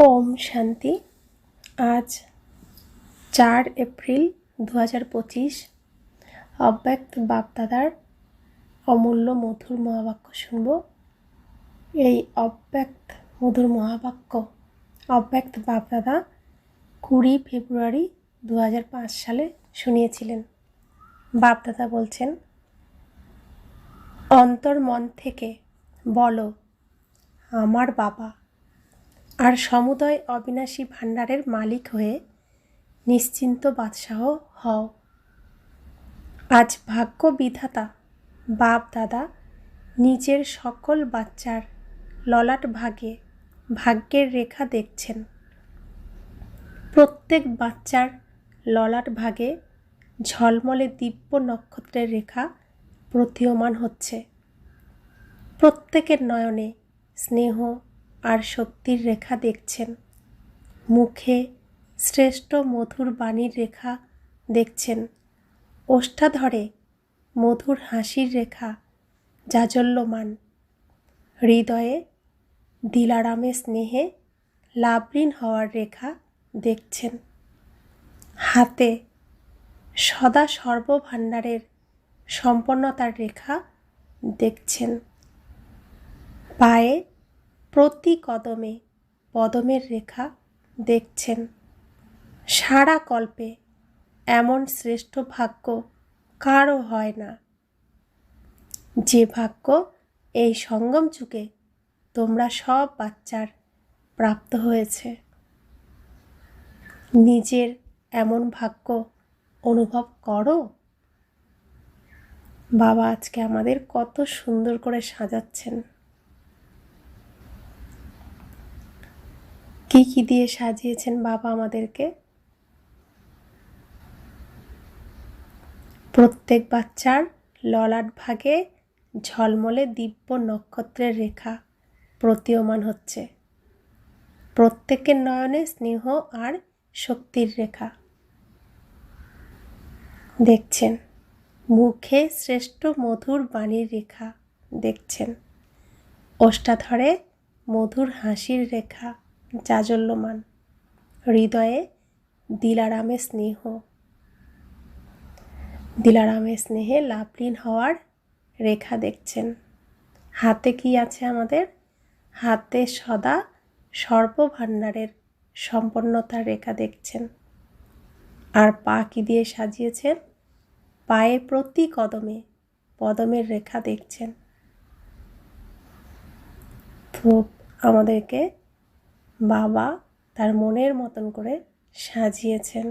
ওম শান্তি। আজ 4 এপ্রিল 2025। অব্যক্ত বাপদাদার অমূল্য মধুর মহাবাক্য শুনব। এই অব্যক্ত মধুর মহাবাক্য অব্যক্ত বাপদাদা 20 ফেব্রুয়ারি 2005 সালে শুনিয়েছিলেন। বাপদাদা বলছেন, অন্তর মন থেকে বলো আমার বাবা, আর সমুদয় অবিনাশী ভাণ্ডারের মালিক হয়ে নিশ্চিন্ত বাদশাহ হও। আজ ভাগ্য বিধাতা বাপ দাদা নিজের সকল বাচ্চার ললাট ভাগে ভাগ্যের রেখা দেখছেন। প্রত্যেক বাচ্চার ললাট ভাগে ঝলমলে দিব্য নক্ষত্রের রেখা প্রতীয়মান হচ্ছে। প্রত্যেকের নয়নে স্নেহ আর শক্তির রেখা দেখছেন। মুখে শ্রেষ্ঠ মধুর বাণীর রেখা দেখছেন। ওষ্ঠাধরে মধুর হাসির রেখা জাজল্যমান। হৃদয়ে দিলারামে স্নেহে লাভলীন হওয়ার রেখা দেখছেন। হাতে সদা সর্বভাণ্ডারের সম্পন্নতার রেখা দেখছেন। পায়ে প্রতি কদমে পদমের রেখা দেখছেন। সারা কল্পে এমন শ্রেষ্ঠ ভাগ্য কারও হয় না, যে ভাগ্য এই সঙ্গম যুগে তোমরা সব বাচ্চার প্রাপ্ত হয়েছে। নিজের এমন ভাগ্য অনুভব করো। বাবা আজকে আমাদের কত সুন্দর করে সাজাচ্ছেন। কি কি দিয়ে সাজিয়েছেন বাবা আমাদেরকে? প্রত্যেক বাচ্চার ললাট ভাগে ঝলমলে দিব্য নক্ষত্রের রেখা প্রতীয়মান হচ্ছে। প্রত্যেকের নয়নে স্নেহ আর শক্তির রেখা দেখছেন। মুখে শ্রেষ্ঠ মধুর বাণীর রেখা দেখছেন। ওষ্ঠাধরে মধুর হাসির রেখা জাজল্যমান। হৃদয়ে দিলারামে স্নেহে লাভলীন হওয়ার রেখা দেখছেন। হাতে কি আছে আমাদের? হাতে সদা সর্বভাণ্ডারের সম্পন্নতার রেখা দেখছেন। আর পা কি দিয়ে সাজিয়েছেন? পায়ে প্রতি কদমে পদমের রেখা দেখছেন। তো আমাদেরকে বাবা তার মনের মতন করে সাজিয়েছেন।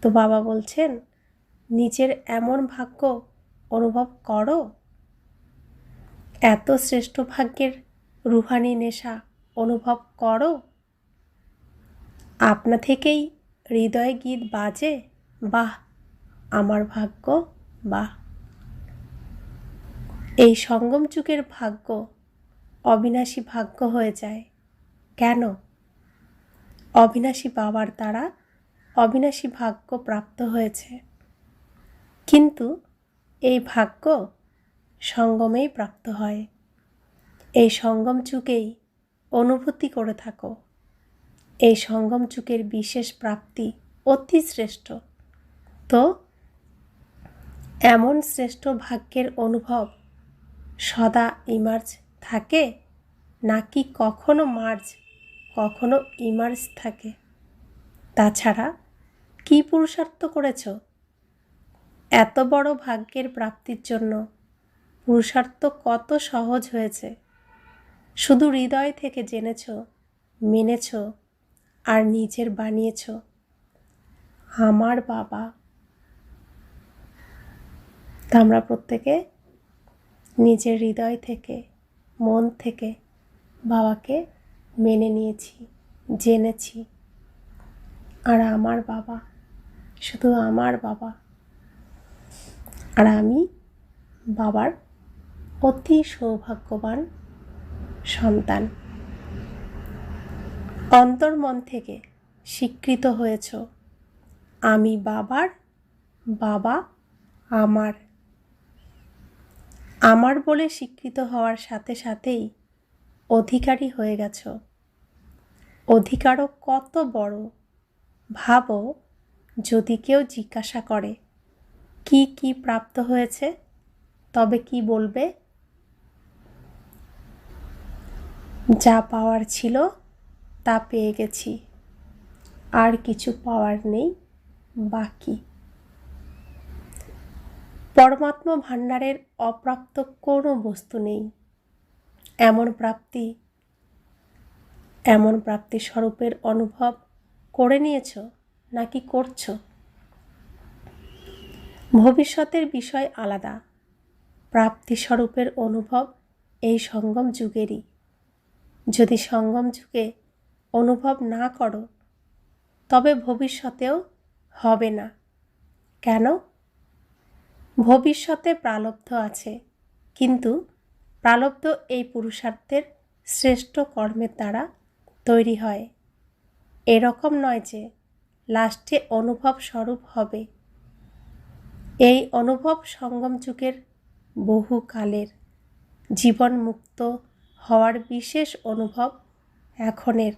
তো বাবা বলছেন, নিজের এমন ভাগ্য অনুভব করো। এত শ্রেষ্ঠ ভাগ্যের রুহানি নেশা অনুভব করো। আপনা থেকেই হৃদয়ে গীত বাজে, বাহ আমার ভাগ্য, বাহ। এই সঙ্গম যুগের ভাগ্য অবিনাশী ভাগ্য হয়ে যায়। কেন? অবিনাশী বাবার দ্বারা অবিনাশী ভাগ্য প্রাপ্ত হয়েছে। কিন্তু এই ভাগ্য সঙ্গমেই প্রাপ্ত হয়। এই সঙ্গম যুগেই অনুভূতি করে থাকো। এই সঙ্গম যুগের বিশেষ প্রাপ্তি অতি শ্রেষ্ঠ। তো এমন শ্রেষ্ঠ ভাগ্যের অনুভব সদা ইমার্জ থাকে, নাকি কখনো মার্জ কখনো ইমার্জ থাকে? তাছাড়া কি পুরুষার্থ করেছ? এত বড় ভাগ্যের প্রাপ্তির জন্য পুরুষার্থ কত সহজ হয়েছে। শুধু হৃদয় থেকে জেনেছ, মেনেছ আর নিজের বানিয়েছ আমার বাবা। তা আমরা প্রত্যেকে নিজের হৃদয় থেকে মন থেকে বাবাকে মেনে নিয়েছি, জেনেছি। আর আমার বাবা, শুধু আমার বাবা। আর আমি বাবার অতি সৌভাগ্যবান সন্তান। অন্তর্মন থেকে স্বীকৃত হয়েছ আমি বাবার, বাবা আমার। আমার বলে স্বীকৃত হওয়ার সাথে সাথেই অধিকারী হয়ে গেছ। অধিকারও কত বড়। ভাবো, যদি কেউ জিজ্ঞাসা করে কি কি প্রাপ্ত হয়েছে, তবে কি বলবে? যা পাওয়ার ছিল তা পেয়ে গেছি, আর কিছু পাওয়ার নেই বাকি। পরমাত্মা ভাণ্ডারের অপ্রাপ্ত কোনো বস্তু নেই। এমন প্রাপ্তি স্বরূপের অনুভব করে নিয়েছ নাকি করছো? ভবিষ্যতের বিষয় আলাদা। প্রাপ্তি স্বরূপের অনুভব এই সঙ্গম যুগেরই। যদি সঙ্গম যুগে অনুভব না করো, তবে ভবিষ্যতেও হবে না। কেন? ভবিষ্যতে প্রারব্ধ আছে, কিন্তু প্রারব্ধ এই পুরুষার্থের শ্রেষ্ঠ কর্মের দ্বারা তৈরি হয়। এরকম নয় যে লাস্টে অনুভব স্বরূপ হবে। এই অনুভব সঙ্গম যুগের বহুকালের। জীবন মুক্ত হওয়ার বিশেষ অনুভব এখনের।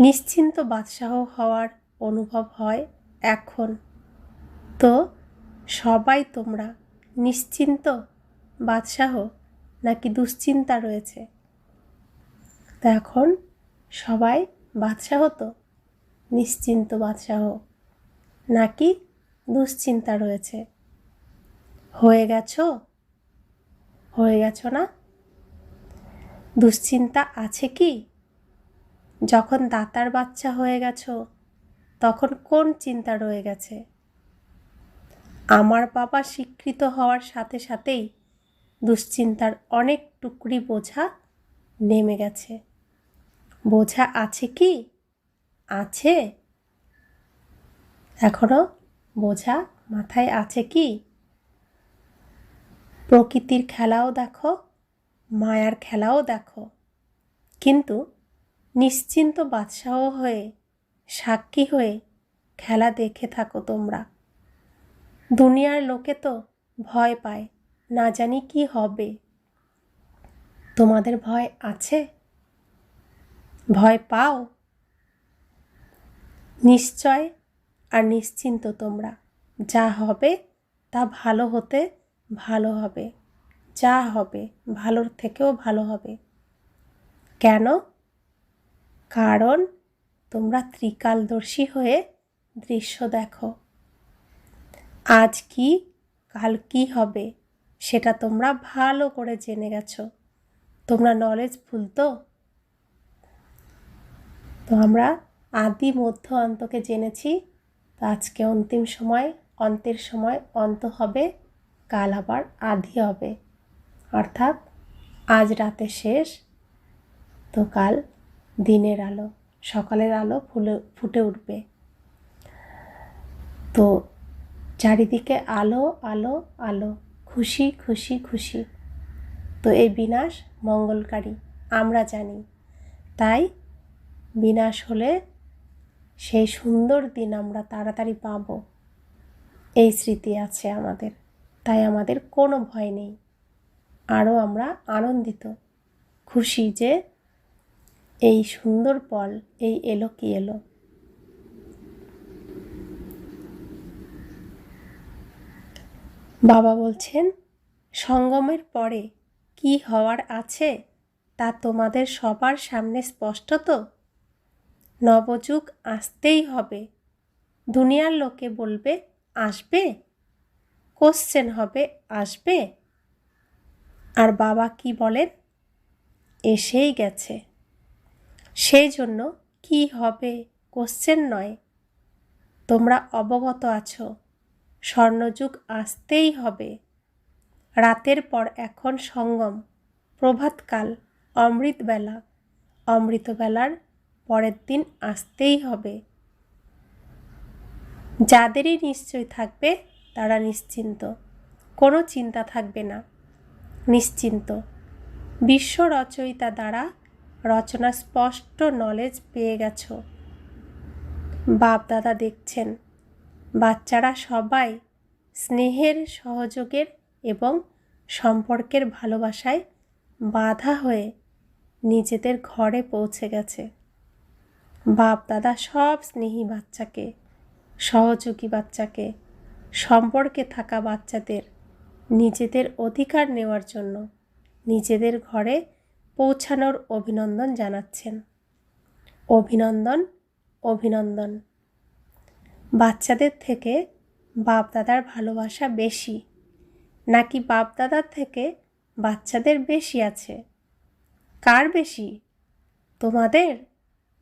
নিশ্চিন্ত বাদশাহ হওয়ার অনুভব হয় এখন। তো সবাই তোমরা নিশ্চিন্ত বাদশাহ নাকি দুশ্চিন্তা রয়েছে? তো এখন সবাই বাদশাহ, তো নিশ্চিন্ত বাদশাহ নাকি দুশ্চিন্তা রয়েছে? হয়ে গেছো না? দুশ্চিন্তা আছে কি? যখন দাতার বাচ্চা হয়ে গেছো, তখন কোন চিন্তা রয়ে গেছে? আমার বাবা স্বীকৃত হওয়ার সাথে সাথেই দুশ্চিন্তার অনেক টুকরি বোঝা নেমে গেছে। বোঝা আছে কি? আছে? এখনো বোঝা মাথায় আছে কি? প্রকৃতির খেলাও দেখো, মায়ার খেলাও দেখো, কিন্তু নিশ্চিন্ত বাদশাহ হয়ে, সাক্ষী হয়ে খেলা দেখে থাকো তোমরা। দুনিয়ার লোকে তো ভয় পায়, না জানি কি হবে। তোমাদের ভয় আছে? ভয় পাও? নিশ্চয় আর নিশ্চিন্ত তোমরা। যা হবে তা ভালো হতে ভালো হবে, যা হবে ভালোর থেকেও ভালো হবে। কেন? কারণ তোমরা ত্রিকালদর্শী হয়ে দৃশ্য দেখো। আজ কি কাল কি হবে সেটা তোমরা ভালো করে জেনে গেছো। তোমরা নলেজফুল তো। আমরা আদি মধ্য অন্তকে জেনেছি। তো আজকে অন্তিম সময়, অন্তের সময় অন্ত হবে, কাল আবার আদি হবে। অর্থাৎ আজ রাতে শেষ, তো কাল দিনের আলো, সকালের আলো ফুটে উঠবে। তো চারিদিকে আলো আলো আলো, খুশি খুশি খুশি। তো এই বিনাশ মঙ্গলকারী আমরা জানি। তাই বিনাশ হলে সেই সুন্দর দিন আমরা তাড়াতাড়ি পাব, এই স্মৃতি আছে আমাদের। তাই আমাদের কোনো ভয় নেই, আরও আমরা আনন্দিত, খুশি যে এই সুন্দর পল এই এলো কি এলো। বাবা বলছেন, সঙ্গমের পরে কি হওয়ার আছে তা তোমাদের সবার সামনে স্পষ্ট তো। নবযুগ আসতেই হবে। দুনিয়ার লোকে বলবে আসবে, কোশ্চেন হবে আসবে। আর বাবা কি বলেন? এসেই গেছে। সেই জন্য কি হবে কোশ্চেন নয়। তোমরা অবগত আছো, স্বর্ণযুগ আসতেই হবে। রাতের পর এখন সঙ্গম, প্রভাতকাল, অমৃতবেলা। অমৃতবেলার পরের দিন আসতেই হবে। যাদেরই নিশ্চয় থাকবে তারা নিশ্চিন্ত, কোনো চিন্তা থাকবে না, নিশ্চিন্ত। বিশ্ব রচয়িতা দ্বারা রচনা স্পষ্ট নলেজ পেয়ে গেছো। বাপ দাদা দেখছেন, বাচ্চারা সবাই স্নেহের, সহযোগের এবং সম্পর্কের ভালোবাসায় বাধা হয়ে নিজেদের ঘরে পৌঁছে গেছে। বাপ দাদা সব স্নেহী বাচ্চাকে, সহযোগী বাচ্চাকে, সম্পর্কে থাকা বাচ্চাদের নিজেদের অধিকার নেওয়ার জন্য নিজেদের ঘরে পৌঁছানোর অভিনন্দন জানাচ্ছেন। অভিনন্দন, অভিনন্দন। বাচ্চাদের থেকে বাপ দাদার ভালোবাসা বেশি, নাকি বাপ দাদার থেকে বাচ্চাদের বেশি আছে? কার বেশি, তোমাদের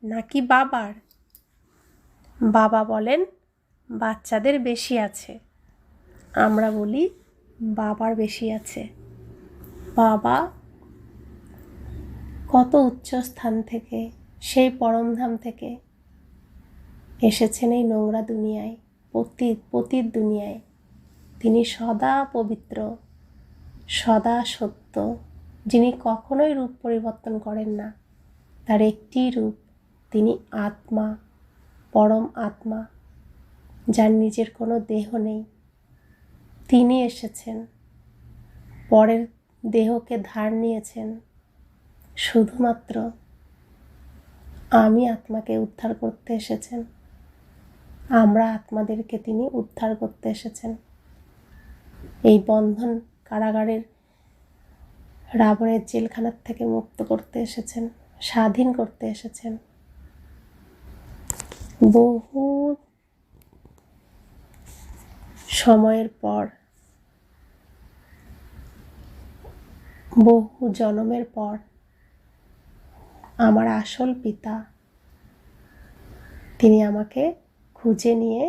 নাকি বাবার? বাবা বলেন বাচ্চাদের বেশি আছে, আমরা বলি বাবার বেশি আছে। বাবা কত উচ্চ স্থান থেকে, সেই পরমধাম থেকে এসেছেন এই নোংরা দুনিয়ায়, পতিত দুনিয়ায়। তিনি সদা পবিত্র, সদা সত্য, যিনি কখনোই রূপ পরিবর্তন করেন না। তার একটি রূপ, তিনি আত্মা, পরম আত্মা, যার নিজের কোনো দেহ নেই। তিনি এসেছেন, পরের দেহকে ধার নিয়েছেন শুধুমাত্র আমি আত্মাকে উদ্ধার করতে এসেছেন। আমরা আত্মাদেরকে তিনি উদ্ধার করতে এসেছেন। এই বন্ধন কারাগারের, রাবণের জেলখানার থেকে মুক্ত করতে এসেছেন, স্বাধীন করতে এসেছেন। বহু সময়ের পর, বহু জন্মের পর আমার আসল পিতা তিনি আমাকে খুঁজে নিয়ে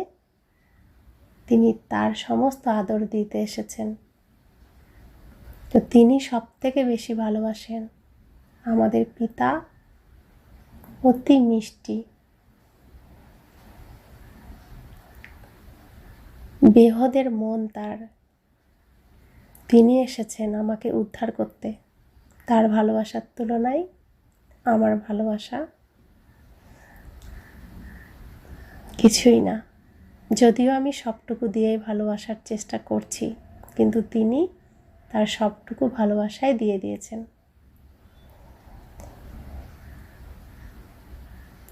তিনি তার সমস্ত আদর দিতে এসেছেন। তো তিনি সব থেকে বেশি ভালোবাসেন। আমাদের পিতা অতি মিষ্টি, বেহদের মন তার। তিনি এসেছেন আমাকে উদ্ধার করতে। তার ভালোবাসার তুলনায় আমার ভালোবাসা কিছুই না। যদিও আমি সবটুকু দিয়েই ভালোবাসার চেষ্টা করছি, কিন্তু তিনি তার সবটুকু ভালোবাসাই দিয়ে দিয়েছেন।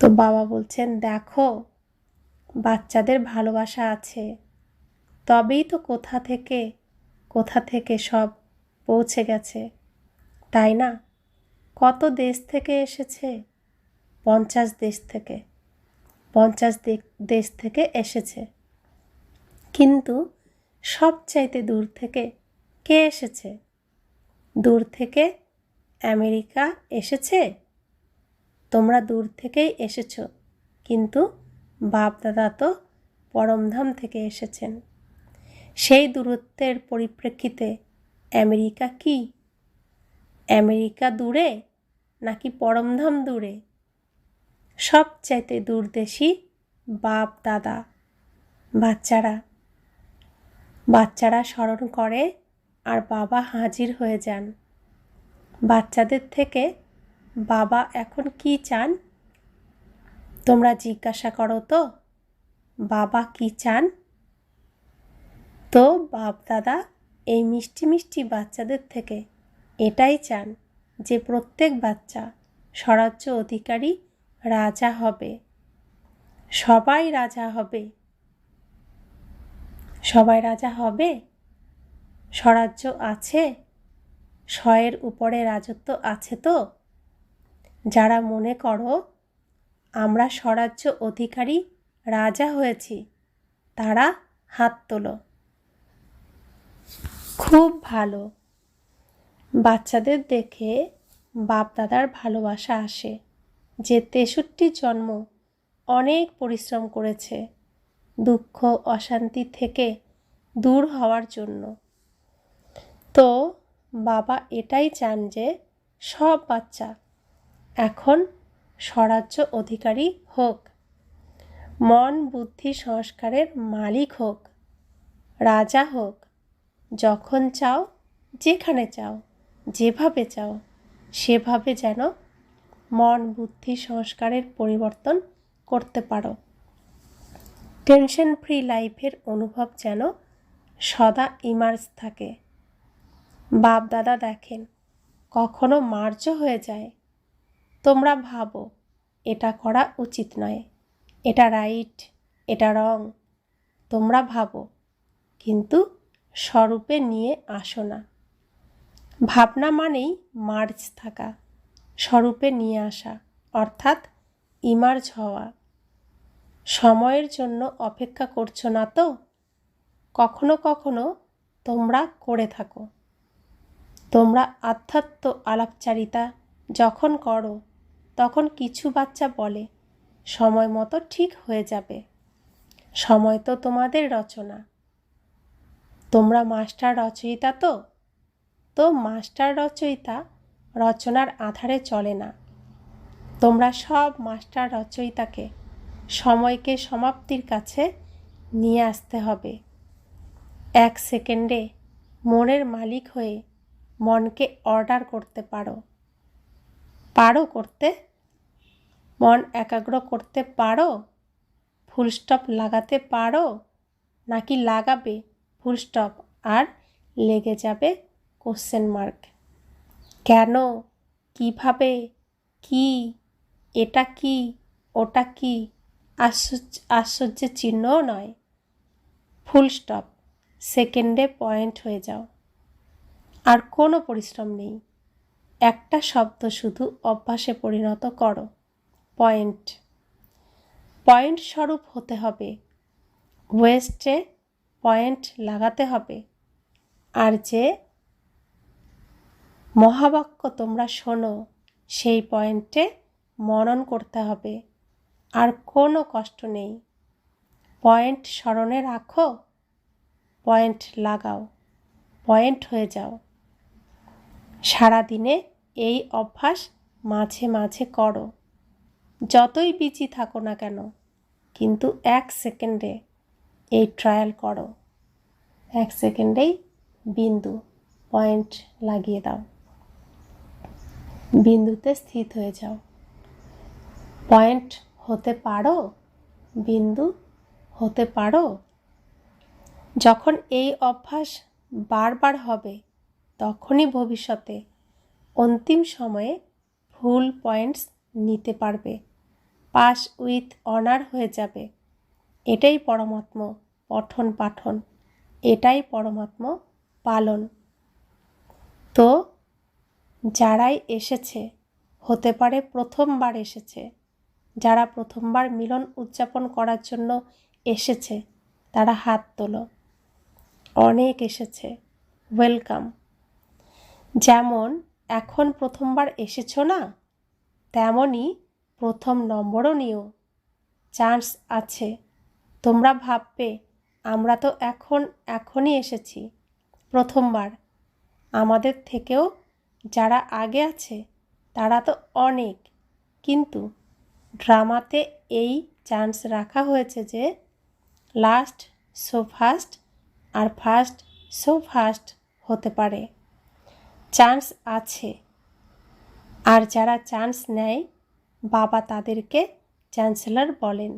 তো বাবা বলছেন, দেখো বাচ্চাদের ভালোবাসা আছে, তবেই তো কোথা থেকে সব পৌঁছে গেছে, তাই না? কত দেশ থেকে এসেছে? 50 দেশ থেকে, 50 দেশ থেকে এসেছে। কিন্তু সবচাইতে দূর থেকে কে এসেছে? দূর থেকে আমেরিকা এসেছে। তোমরা দূর থেকেই এসেছ, কিন্তু বাপ দাদা তো পরমধাম থেকে এসেছেন। সেই দূরত্বের পরিপ্রেক্ষিতে আমেরিকা কি? আমেরিকা দূরে নাকি পরমধাম দূরে? সবচাইতে দূরদেশী বাপ দাদা। বাচ্চারা স্মরণ করে আর বাবা হাজির হয়ে যান। বাচ্চাদের থেকে বাবা এখন কি চান? তোমরা জিজ্ঞাসা করো তো, বাবা কি চান? তো বাপ দাদা এই মিষ্টি মিষ্টি বাচ্চাদের থেকে এটাই চান যে প্রত্যেক বাচ্চা স্বরাজ্য অধিকারী, রাজা হবে। সবাই রাজা হবে। সবাই রাজা হবে? স্বরাজ্য আছে? স্বয়ের উপরে রাজত্ব আছে তো? যারা মনে করো আমরা স্বরাজ্য অধিকারী, রাজা হয়েছি, তারা হাত তোলো। খুব ভালো। বাচ্চাদের দেখে বাপ দাদার ভালোবাসা আসে, যে 63 জন্ম অনেক পরিশ্রম করেছে দুঃখ অশান্তি থেকে দূর হওয়ার জন্য। তো বাবা এটাই চান যে সব বাচ্চা এখন স্বরাজ্য অধিকারী হোক, মন বুদ্ধি সংস্কারের মালিক হোক, রাজা হোক। যখন চাও, যেখানে চাও, যেভাবে চাও, সেভাবে যেন মন বুদ্ধি সংস্কারের পরিবর্তন করতে পারো। টেনশন ফ্রি লাইফের অনুভব যেন সদা ইমার্জ থাকে। বাপ দাদা দেখেন কখনো মার্জ হয়ে যায়। তোমরা ভাবো এটা করা উচিত নয়, এটা রাইট, এটা রং। তোমরা ভাবো, কিন্তু স্বরূপে নিয়ে আসো না। ভাবনা মানেই মার্জ থাকা, স্বরূপে নিয়ে আসা, অর্থাৎ ইমার্জ হওয়া। সময়ের জন্য অপেক্ষা করছো না তো? কখনো কখনো তোমরা করে থাকো। তোমরা আধ্যাত্ম আলাপচারিতা যখন করো, তখন কিছু বাচ্চা বলে সময় মতো ঠিক হয়ে যাবে। সময় তো তোমাদের রচনা। তোমরা মাস্টার রচয়িতা তো? তো মাস্টার রচয়িতা রচনার আধারে চলে না। তোমরা সব মাস্টার রচয়িতাকে সময়কে সমাপ্তির কাছে নিয়ে আসতে হবে। 1 সেকেন্ডে মনের মালিক হয়ে মনকে অর্ডার করতে পারো? পারো করতে? মন একাগ্র করতে পারো? ফুল স্টপ লাগাতে পারো? নাকি লাগাবে ফুল স্টপ আর লেগে যাবে কোশ্চেন মার্ক? কেন, কিভাবে, কি, এটা কি, ওটা কি, আশ্চর্যের চিহ্নও নয়। ফুল স্টপ, সেকেন্ডে পয়েন্ট হয়ে যাও। আর কোনো পরিশ্রম নেই, একটা শব্দ শুধু অভ্যাসে পরিণত করো, পয়েন্ট। পয়েন্ট স্বরূপ হতে হবে, ওয়েস্টে পয়েন্ট লাগাতে হবে। আর যে মহাবাক্য তোমরা শোনো, সেই পয়েন্টে মনন করতে হবে। আর কোনো কষ্ট নেই, পয়েন্ট স্মরণে রাখো, পয়েন্ট লাগাও, পয়েন্ট হয়ে যাও। সারাদিনে এই অভ্যাস মাঝে মাঝে করো, যতই বিজি থাকো না কেন, কিন্তু 1 সেকেন্ডে এই ট্রায়াল করো। 1 সেকেন্ডেই বিন্দু, পয়েন্ট লাগিয়ে দাও, বিন্দুতে স্থিত হয়ে যাও। পয়েন্ট হতে পারো? বিন্দু হতে পারো? যখন এই অভ্যাস বারবার হবে, তখনই ভবিষ্যতে অন্তিম সময়ে ফুল পয়েন্টস নিতে পারবে, পাস উইথ অনার হয়ে যাবে। এটাই পরমাত্ম পঠন পাঠন, এটাই পরমাত্ম পালন। তো যারাই এসেছে, হতে পারে প্রথমবার এসেছে, যারা প্রথমবার মিলন উদযাপন করার জন্য এসেছে, তারা হাত তোলো। অনেক এসেছে, ওয়েলকাম। যেমন এখন প্রথমবার এসেছো না, তেমনই প্রথম নম্বরও নিও, চান্স আছে। তোমরা ভাববে আমরা তো এখনই এসেছি, প্রথমবার। আমাদের থেকেও যারা আগে আছে তারা তো অনেক, কিন্তু ড্রামাতে এই চান্স রাখা হয়েছে যে লাস্ট সো ফার্স্ট আর ফার্স্ট সো ফার্স্ট হতে পারে। চান্স আছে। আর যারা চান্স নেয়, বাবা তাদেরকে চ্যান্সেলর বলেন।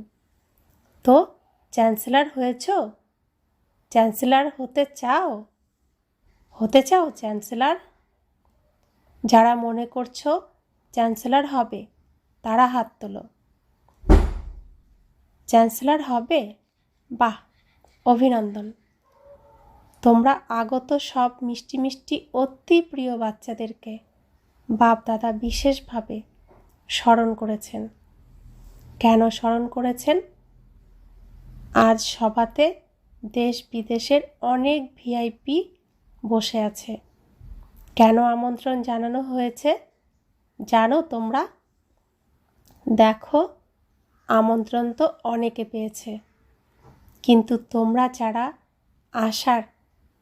তো চ্যান্সেলর হয়েছ? চ্যান্সেলর হতে চাও? হতে চাও চ্যান্সেলর? যারা মনে করছো চ্যান্সেলর হবে, তারা হাত তোলো। চ্যান্সেলর হবে? বাহ, অভিনন্দন। তোমরা আগত সব মিষ্টি মিষ্টি অতি প্রিয় বাচ্চাদেরকে বাপ দাদা বিশেষভাবে স্মরণ করেছেন। কেন স্মরণ করেছেন? আজ সভাতে দেশ বিদেশের অনেক ভিআইপি বসে আছে। কেন আমন্ত্রণ জানানো হয়েছে জানো তোমরা? দেখো, আমন্ত্রণ তো অনেকে পেয়েছে, কিন্তু তোমরা যারা আসার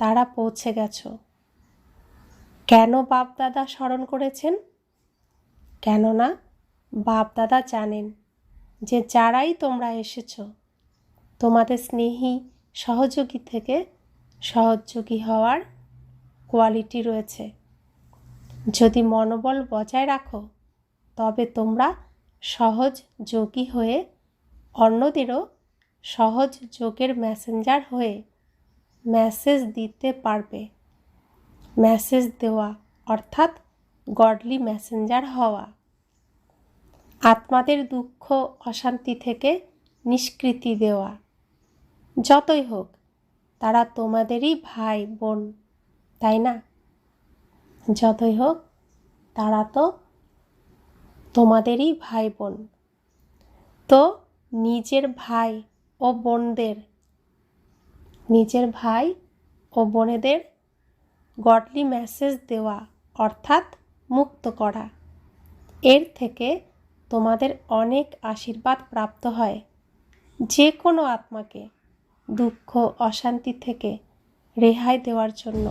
তারা পৌঁছে গেছো। কেন বাপ দাদা স্মরণ করেছেন? কেননা বাপ দাদা জানেন যে যারাই তোমরা এসেছো, তোমাদের স্নেহী সহযোগী থেকে সহযোগী হওয়ার কোয়ালিটি রয়েছে। যদি মনোবল বজায় রাখো, তবে তোমরা সহজ যোগী হয়ে অন্যদেরও সহজ যোগের মেসেঞ্জার হয়ে মেসেজ দিতে পারবে। মেসেজ দেওয়া অর্থাৎ গডলি মেসেঞ্জার হওয়া। আত্মাদের দুঃখ অশান্তি থেকে নিষ্কৃতি দেওয়া। যতই হোক তারা তোমাদেরই ভাই বোন, তাই না? যতই হোক তারা তো তোমাদেরই ভাই বোন। তো নিজের ভাই ও বোনেদের গডলি মেসেজ দেওয়া অর্থাৎ মুক্ত করা, এর থেকে তোমাদের অনেক আশীর্বাদ প্রাপ্ত হয়। যে কোনো আত্মাকে দুঃখ অশান্তি থেকে রেহাই দেওয়ার জন্য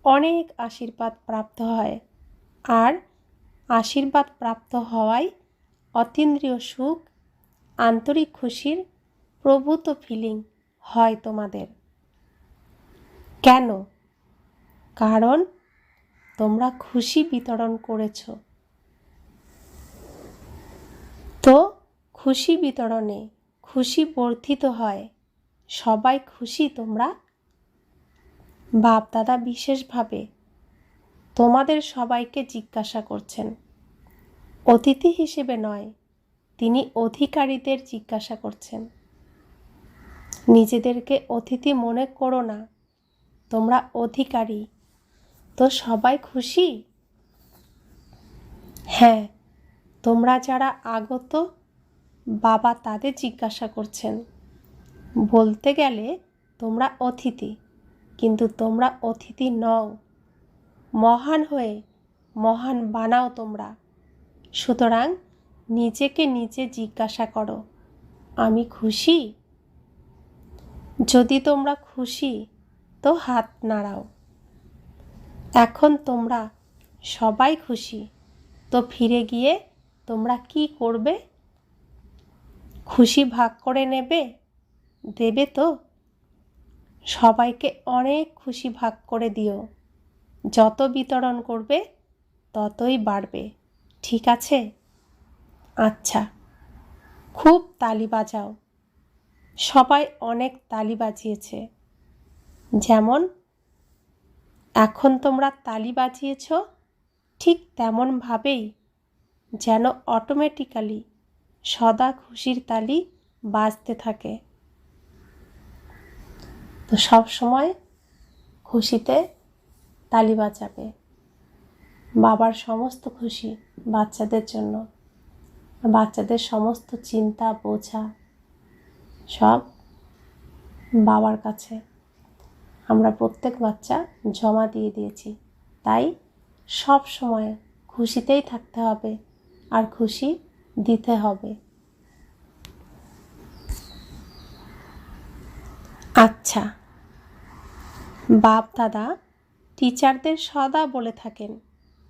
অনেক আশীর্বাদ প্রাপ্ত হয়, আর আশীর্বাদ প্রাপ্ত হওয়ায় অতীন্দ্রিয় সুখ, আন্তরিক খুশির প্রভূত ফিলিং হয় তোমাদের। কেন? কারণ তোমরা খুশি বিতরণ করেছ। তো খুশি বিতরণে খুশি বর্ধিত হয়। সবাই খুশি তোমরা। বাপ দাদা বিশেষভাবে তোমাদের সবাইকে জিজ্ঞাসা করছেন, অতিথি হিসেবে নয়, তিনি অধিকারীদের জিজ্ঞাসা করছেন। নিজেদেরকে অতিথি মনে করো না, তোমরা অধিকারী। তো সবাই খুশি? হ্যাঁ, তোমরা যারা আগত, বাবা তাদের জিজ্ঞাসা করছেন। বলতে গেলে তোমরা অতিথি, কিন্তু তোমরা অতিথি নও। মহান হয়ে মহান বানাও তোমরা। সুতরাং নিজেকে নিজে জিজ্ঞাসা করো, আমি খুশি? যদি তোমরা খুশি তো হাত নাড়াও। এখন তোমরা সবাই খুশি, তো ফিরে গিয়ে তোমরা কি করবে? খুশি ভাগ করে দেবে তো? সবাইকে অনেক খুশি ভাগ করে দিও। যত বিতরণ করবে ততই বাড়বে, ঠিক আছে? আচ্ছা, খুব তালি বাজাও। সবাই অনেক তালি বাজিয়েছে। যেমন এখন তোমরা তালি বাজিয়েছ, ঠিক তেমনভাবেই যেন অটোমেটিক্যালি সদা খুশির তালি বাজতে থাকে। তো সব সময় খুশিতে তালি বাজাবে। বাবার সমস্ত খুশি বাচ্চাদের জন্য, বাচ্চাদের সমস্ত চিন্তা বোঝা সব বাবার কাছে আমরা প্রত্যেক বাচ্চা জমা দিয়ে দিয়েছি। তাই সব সময় খুশিতেই থাকতে হবে আর খুশি দিতে হবে। আচ্ছা, বাপ দাদা টিচারদের সদা বলে থাকেন,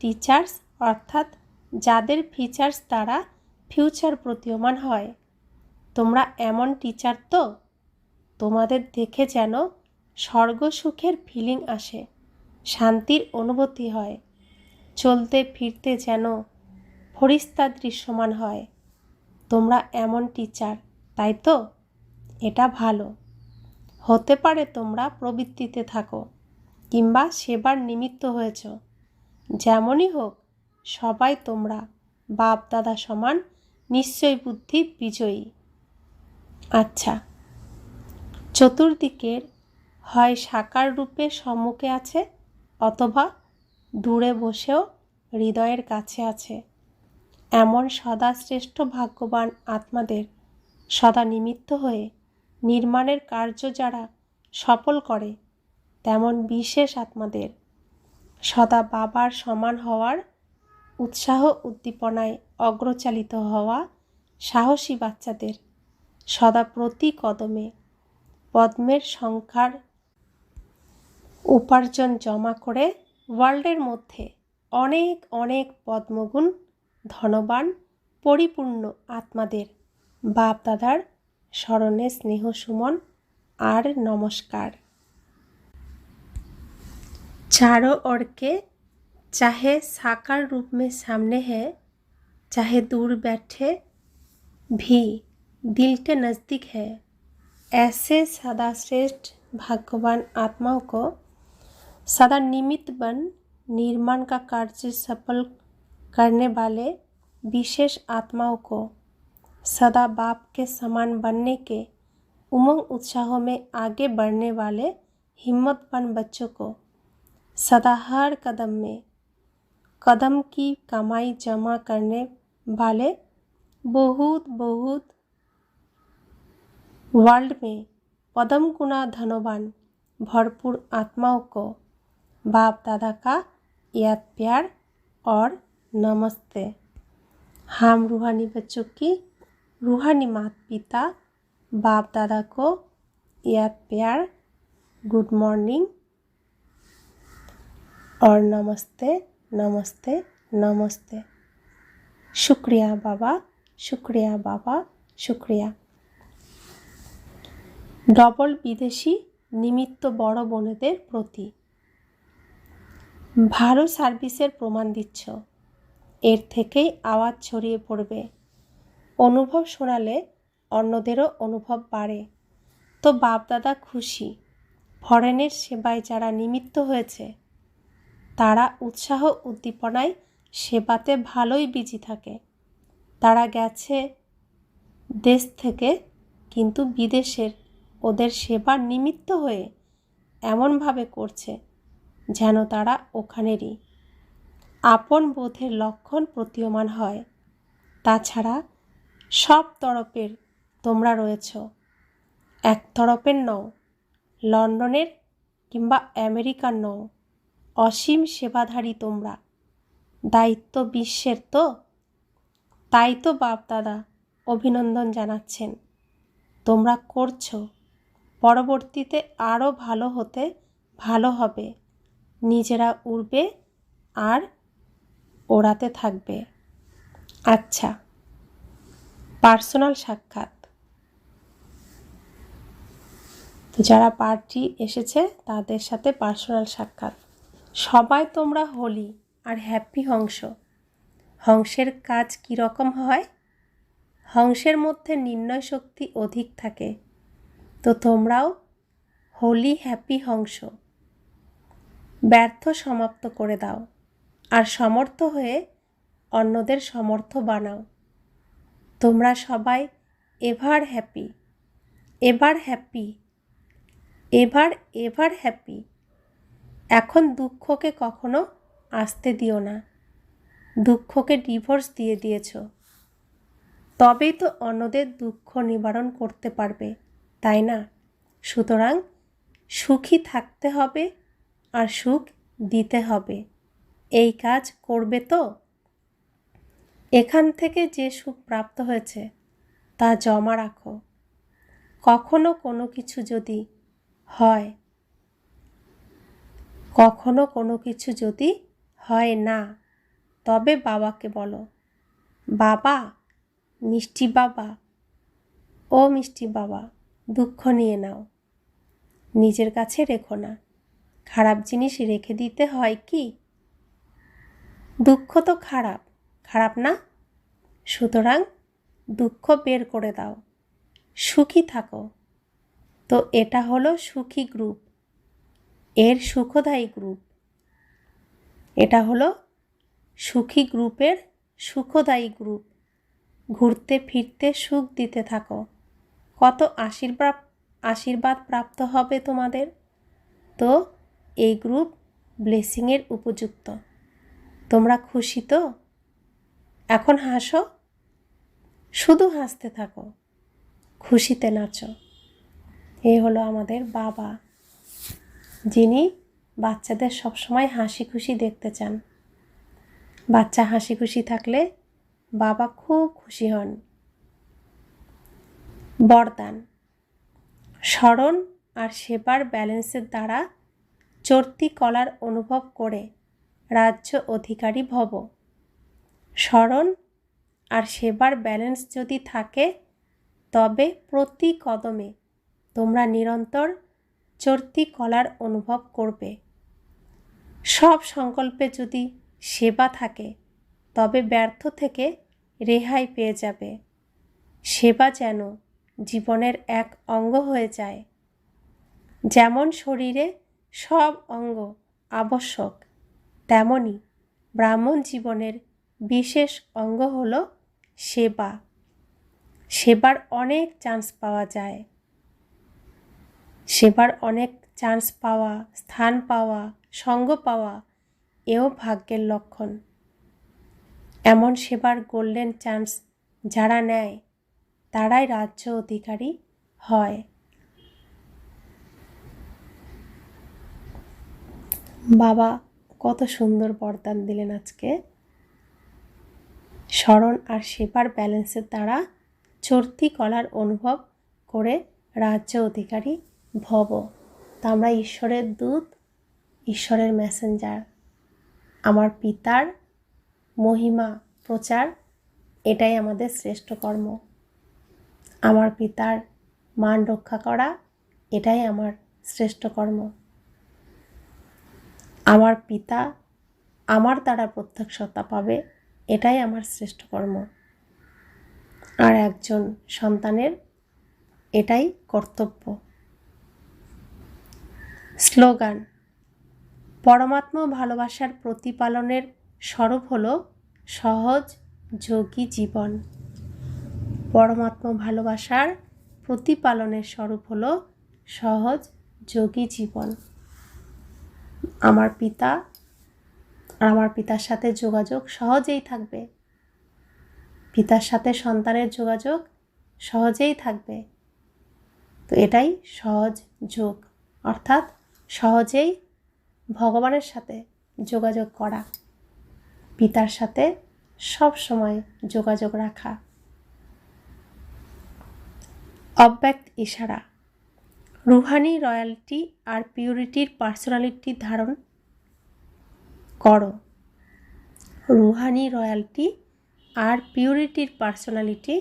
টিচার্স অর্থাৎ যাদের ফিচার্স দ্বারা ফিউচার প্রতীয়মান হয়। তোমরা এমন টিচার তো, তোমাদের দেখে যেন স্বর্গ সুখের ফিলিং আসে, শান্তির অনুভূতি হয়, চলতে ফিরতে যেন ফরিস্তা দৃশ্যমান হয়। তোমরা এমন টিচার, তাই তো? এটা ভালো। হতে পারে তোমরা প্রবৃত্তিতে থাকো কিংবা সেবার নিমিত্ত হয়েছ। যেমনই হোক, সবাই তোমরা বাপ দাদা সমান নিশ্চয় বুদ্ধি বিজয়ী। আচ্ছা, চতুর্দিকের হয় সাকার রূপে সম্মুখে আছে, অথবা দূরে বসেও হৃদয়ের কাছে আছে। এমন সদা শ্রেষ্ঠ ভাগ্যবান আত্মাদের সদা নিমিত্ত হয়ে নির্মাণের কার্য যারা সফল করে, তেমন বিশেষ আত্মাদের সদা বাবার সমান হওয়ার উৎসাহ উদ্দীপনায় অগ্রচালিত হওয়া সাহসী বাচ্চাদের সদা প্রতি কদমে পদ্মের সংখ্যার উপার্জন জমা করে ওয়ার্ল্ডের মধ্যে অনেক অনেক পদ্মগুণ ধনবান পরিপূর্ণ আত্মাদের বাপ দাদার স্মরণে স্নেহ সুমন আর নমস্কার। चारों ओर के चाहे साकार रूप में सामने है, चाहे दूर बैठे भी दिल के नज़दीक है, ऐसे सदा श्रेष्ठ भाग्यवान आत्माओं को सदा निमित्त बन निर्माण का कार्य सफल करने वाले विशेष आत्माओं को सदा बाप के समान बनने के उमंग उत्साह में आगे बढ़ने वाले हिम्मतवान बच्चों को सदा हर कदम में कदम की कमाई जमा करने वाले बहुत बहुत वर्ल्ड में पदम गुना धनवान भरपूर आत्माओं को बाप दादा का याद प्यार और नमस्ते। हम रूहानी बच्चों की रूहानी माता पिता बाप दादा को याद प्यार, गुड मॉर्निंग और नमस्ते नमस्ते नमस्ते। शुक्रिया बाबा, शुक्रिया बाबा, शुक्रिया। ডবল বিদেশি নিমিত্ত বড় বোনেদের প্রতি ভালো সার্ভিসের প্রমাণ দিচ্ছ, এর থেকেই আওয়াজ ছড়িয়ে পড়বে। অনুভব শোনালে অন্যদেরও অনুভব বাড়ে। তো বাপদাদা খুশি। ফরেনের সেবায় যারা নিমিত্ত হয়েছে তারা উৎসাহ উদ্দীপনায় সেবাতে ভালোই বিজি থাকে। তারা গেছে দেশ থেকে, কিন্তু বিদেশের ওদের সেবার নিমিত্ত হয়ে এমনভাবে করছে যেন তারা ওখানেরই। আপন বোধের লক্ষণ প্রতীয়মান হয়। তাছাড়া সব তরফের তোমরা রয়েছ, এক তরফের নও, লন্ডনের কিংবা আমেরিকার নও, অসীম সেবাধারী তোমরা। দায়িত্ব বিশ্বের তো, তাই তো বাপদাদা অভিনন্দন জানাচ্ছেন। তোমরা করছো, পরবর্তীতে আরও ভালো হতে ভালো হবে, নিজেরা উড়বে আর ওড়াতে থাকবে। আচ্ছা, পার্সোনাল সাক্ষাৎ। তো যারা পার্টি এসেছে তাদের সাথে পার্সোনাল সাক্ষাৎ। সবাই তোমরা হোলি আর হ্যাপি হংস। হংসের কাজ কীরকম হয়? হংসের মধ্যে নির্ণয় শক্তি অধিক থাকে। তো তোমরাও হোলি হ্যাপি হংস। ব্যর্থ সমাপ্ত করে দাও আর সমর্থ হয়ে অন্যদের সমর্থ বানাও। তোমরা সবাই এভার হ্যাপি, এবার হ্যাপি, এভার হ্যাপি। এখন দুঃখকে কখনো আসতে দিও না। দুঃখকে ডিভোর্স দিয়ে দিয়েছ, তবেই তো অন্যদের দুঃখ নিবারণ করতে পারবে, তাই না? সুতরাং সুখী থাকতে হবে আর সুখ দিতে হবে। এই কাজ করবে তো? এখান থেকে যে সুখ প্রাপ্ত হয়েছে তা জমা রাখো। কখনো কোনো কিছু যদি হয়, কখনো কোনো কিছু যদি হয় না, তবে বাবাকে বলো, বাবা, মিষ্টি বাবা, ও মিষ্টি বাবা, দুঃখ নিয়ে নাও, নিজের কাছে রেখো না। খারাপ জিনিস রেখে দিতে হয় কি? দুঃখ তো খারাপ, খারাপ না? সুতরাং দুঃখ বের করে দাও, সুখী থাকো। তো এটা হলো সুখী গ্রুপ, এর সুখদায়ী গ্রুপ। এটা হলো সুখী গ্রুপের সুখদায়ী গ্রুপ। ঘুরতে ফিরতে সুখ দিতে থাকো। কত আশীর্বাদ প্রাপ্ত হবে তোমাদের। তো এই গ্রুপ ব্লেসিংয়ের উপযুক্ত। তোমরা খুশি তো? এখন হাসো, শুধু হাসতে থাকো, খুশিতে নাচো। এই হলো আমাদের বাবা, যিনি বাচ্চাদের সবসময় হাসি খুশি দেখতে চান। বাচ্চা হাসি খুশি থাকলে বাবা খুব খুশি হন। বরদান: স্মরণ আর সেবার ব্যালেন্সের দ্বারা চর্তি কলার অনুভব করে রাজ্য অধিকারী ভব। স্মরণ আর সেবার ব্যালেন্স যদি থাকে তবে প্রতি কদমে তোমরা নিরন্তর চর্তি কলার অনুভব করবে। সব সংকল্পে যদি সেবা থাকে তবে ব্যর্থ থেকে রেহাই পেয়ে যাবে। সেবা যেন জীবনের এক অঙ্গ হয়ে যায়। যেমন শরীরে সব অঙ্গ আবশ্যক, তেমনি ব্রাহ্মণ জীবনের বিশেষ অঙ্গ হলো সেবা। সেবার অনেক চান্স পাওয়া যায়। সেবার অনেক চান্স পাওয়া, স্থান পাওয়া, সঙ্গ পাওয়া এও ভাগ্যের লক্ষণ। এমন সেবার গোল্ডেন চান্স যারা নেয় তারাই রাজ্য অধিকারী হয়। বাবা কত সুন্দর বরদান দিলেন আজকে। স্মরণ আর সেবার ব্যালেন্সের দ্বারা চর্তি কলার অনুভব করে রাজ্য অধিকারী ভব। তা আমরা ঈশ্বরের দূত, ঈশ্বরের মেসেঞ্জার। আমার পিতার মহিমা প্রচার এটাই আমাদের শ্রেষ্ঠ কর্ম। আমার পিতার মান রক্ষা করা এটাই আমার শ্রেষ্ঠ কর্ম। আমার পিতা আমার দ্বারা প্রত্যক্ষতা পাবে এটাই আমার শ্রেষ্ঠ কর্ম। আর একজন সন্তানের এটাই কর্তব্য। স্লোগান: পরমাত্মা ভালোবাসার প্রতিপালনের স্বরূপ হলো সহজ যোগী জীবন। পরমাত্মা ভালোবাসার প্রতিপালনের স্বরূপ হলো সহজ যোগী জীবন। আমার পিতা আর আমার পিতার সাথে যোগাযোগ সহজেই থাকবে। পিতার সাথে সন্তানের যোগাযোগ সহজেই থাকবে। তো এটাই সহজ যোগ, অর্থাৎ সহজেই ভগবানের সাথে যোগাযোগ করা, পিতার সাথে সব সময় যোগাযোগ রাখা। অব্যক্ত ইশারা: রুহানি রয়্যালটি আর পিউরিটির পার্সোনালিটি ধারণ করো। রুহানি রয়্যালটি আর পিউরিটির পার্সোনালিটি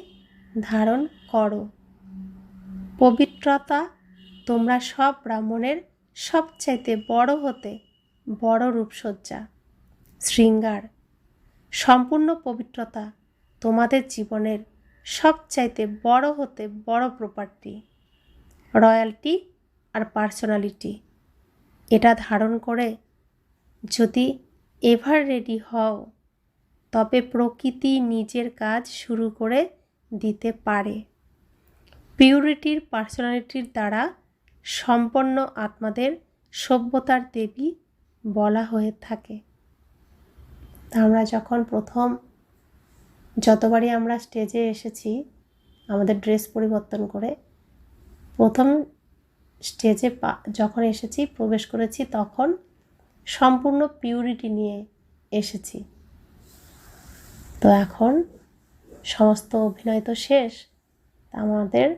ধারণ করো। পবিত্রতা তোমরা সব ব্রাহ্মণের সবচাইতে বড় হতে বড় রূপসজ্জা, শৃঙ্গার। সম্পূর্ণ পবিত্রতা তোমাদের জীবনের সবচাইতে বড় হতে বড় প্রপার্টি। রয়্যালটি আর পার্সোনালিটি এটা ধারণ করে যদি এভার রেডি হও তবে প্রকৃতি নিজের কাজ শুরু করে দিতে পারে। পিউরিটির পার্সোনালিটির দ্বারা সম্পন্ন আত্মাদের সভ্যতার দেবী বলা হয়ে থাকে। আমরা যখন প্রথম যতবারই আমরা স্টেজে এসেছি আমাদের ড্রেস পরিবর্তন করে, প্রথম স্টেজে যখন এসেছি, প্রবেশ করেছি, তখন সম্পূর্ণ পিউরিটি নিয়ে এসেছি। তো এখন সমস্ত অভিনয় তো শেষ, আমাদের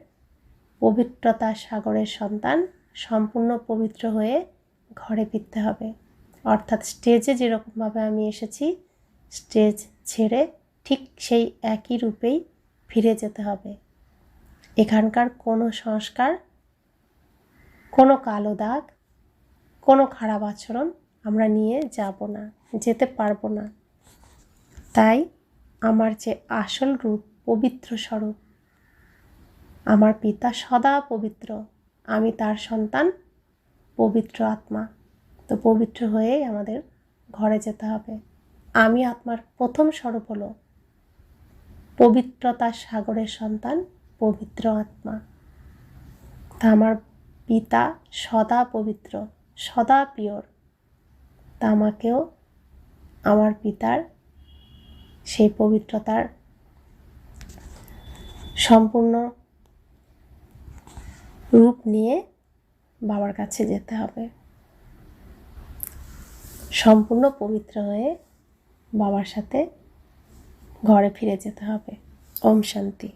পবিত্রতার সাগরের সন্তান সম্পূর্ণ পবিত্র হয়ে ঘরে ফিরতে হবে। অর্থাৎ স্টেজে যেরকমভাবে আমি এসেছি, স্টেজ ছেড়ে ঠিক সেই একই রূপেই ফিরে যেতে হবে। এখানকার কোনো সংস্কার, কোনো কালো দাগ, কোনো খারাপ আচরণ আমরা নিয়ে যাব না, যেতে পারবো না। তাই আমার যে আসল রূপ, পবিত্র স্বরূপ, আমার পিতা সদা পবিত্র, আমি তার সন্তান, পবিত্র আত্মা। তো পবিত্র হয়েই আমাদের ঘরে যেতে হবে। আমি আত্মার প্রথম স্বরূপ হলো পবিত্রতার সাগরের সন্তান, পবিত্র আত্মা। তা আমার পিতা সদা পবিত্র, সদা পিওর। তা আমাকেও আমার পিতার সেই পবিত্রতার সম্পূর্ণ রূপ নিয়ে বাবার কাছে যেতে হবে। সম্পূর্ণ পবিত্র হয়ে বাবার সাথে ঘরে ফিরে যেতে হবে। ওম শান্তি।